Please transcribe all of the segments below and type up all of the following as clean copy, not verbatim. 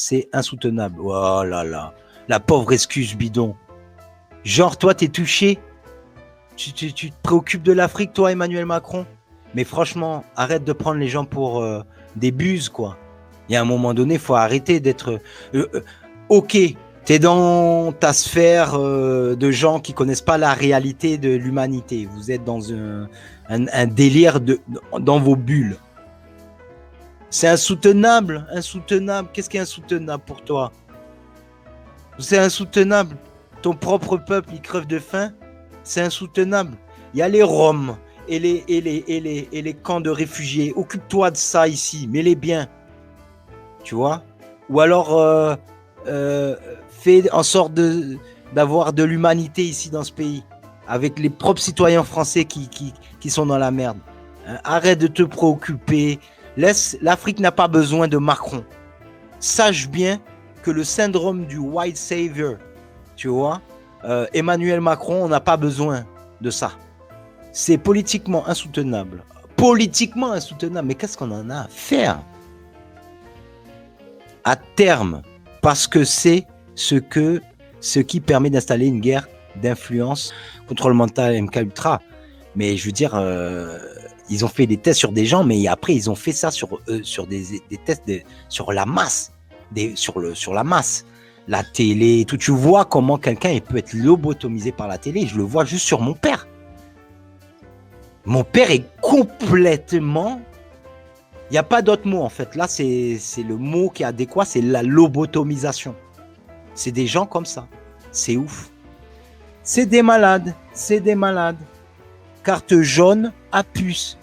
c'est insoutenable. Oh là là, la pauvre excuse bidon. Genre, toi, t'es touché. Tu te préoccupes de l'Afrique, toi, Emmanuel Macron. Mais franchement, arrête de prendre les gens pour des buses, quoi. Il y a un moment donné, il faut arrêter d'être... ok, t'es dans ta sphère de gens qui connaissent pas la réalité de l'humanité. Vous êtes dans un délire dans vos bulles. C'est insoutenable, insoutenable. Qu'est-ce qui est insoutenable pour toi? C'est insoutenable. Ton propre peuple, il crève de faim. C'est insoutenable. Il y a les Roms et les camps de réfugiés. Occupe-toi de ça ici. Mets-les bien. Tu vois? Ou alors, fais en sorte d'avoir de l'humanité ici dans ce pays. Avec les propres citoyens français qui sont dans la merde. Arrête de te préoccuper. L'Afrique n'a pas besoin de Macron. Sache bien que le syndrome du white savior, tu vois, Emmanuel Macron, on n'a pas besoin de ça. C'est politiquement insoutenable. Politiquement insoutenable. Mais qu'est-ce qu'on en a à faire? À terme, parce que c'est ce qui permet d'installer une guerre d'influence contre le mental MK Ultra. Mais je veux dire, ils ont fait des tests sur des gens, mais après ils ont fait ça sur des tests sur la masse, sur la masse, la télé, tout. Tu vois comment quelqu'un peut être lobotomisé par la télé. Je le vois juste sur mon père. Mon père est complètement... Il n'y a pas d'autre mot en fait. Là, c'est le mot qui est adéquat, c'est la lobotomisation. C'est des gens comme ça. C'est ouf. C'est des malades. C'est des malades. Carte jaune à puce.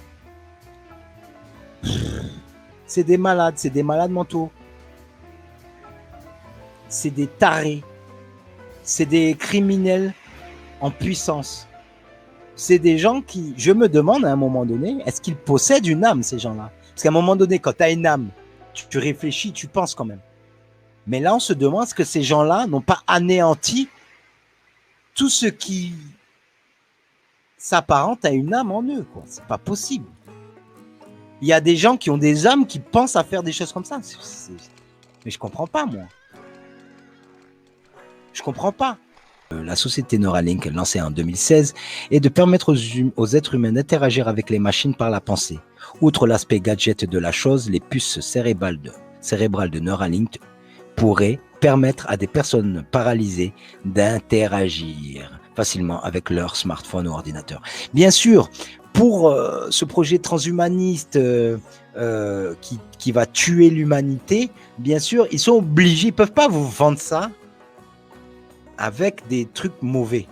C'est des malades mentaux. C'est des tarés. C'est des criminels en puissance. C'est des gens qui, je me demande à un moment donné, est-ce qu'ils possèdent une âme, ces gens-là? Parce qu'à un moment donné, quand tu as une âme, tu réfléchis, tu penses quand même. Mais là, on se demande est-ce que ces gens-là n'ont pas anéanti tout ce qui s'apparente à une âme en eux, quoi. C'est pas possible. Il y a des gens qui ont des âmes qui pensent à faire des choses comme ça. Mais je comprends pas, moi. Je comprends pas. La société Neuralink, lancée en 2016, est de permettre aux êtres humains d'interagir avec les machines par la pensée. Outre l'aspect gadget de la chose, les puces cérébrales de Neuralink pourraient permettre à des personnes paralysées d'interagir facilement avec leur smartphone ou ordinateur. Bien sûr, pour ce projet transhumaniste qui va tuer l'humanité, bien sûr, ils sont obligés, ils ne peuvent pas vous vendre ça avec des trucs mauvais.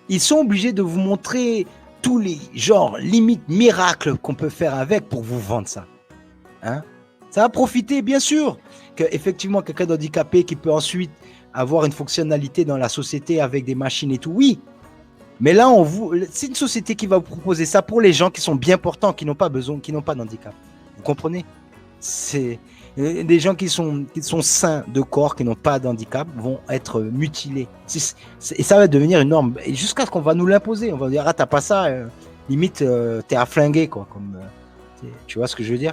Ils sont obligés de vous montrer tous les genres, limites, miracles qu'on peut faire avec pour vous vendre ça. Hein? Ça va profiter, bien sûr, qu'effectivement, quelqu'un d'handicapé qui peut ensuite avoir une fonctionnalité dans la société avec des machines et tout, oui. Mais là, c'est une société qui va vous proposer ça pour les gens qui sont bien portants, qui n'ont pas besoin, qui n'ont pas d'handicap. Vous comprenez? C'est des gens qui sont sains de corps, qui n'ont pas d'handicap, vont être mutilés. Et ça va devenir une norme. Et jusqu'à ce qu'on va nous l'imposer. On va dire, ah, t'as pas ça, limite, t'es à flinguer, quoi. Tu vois ce que je veux dire?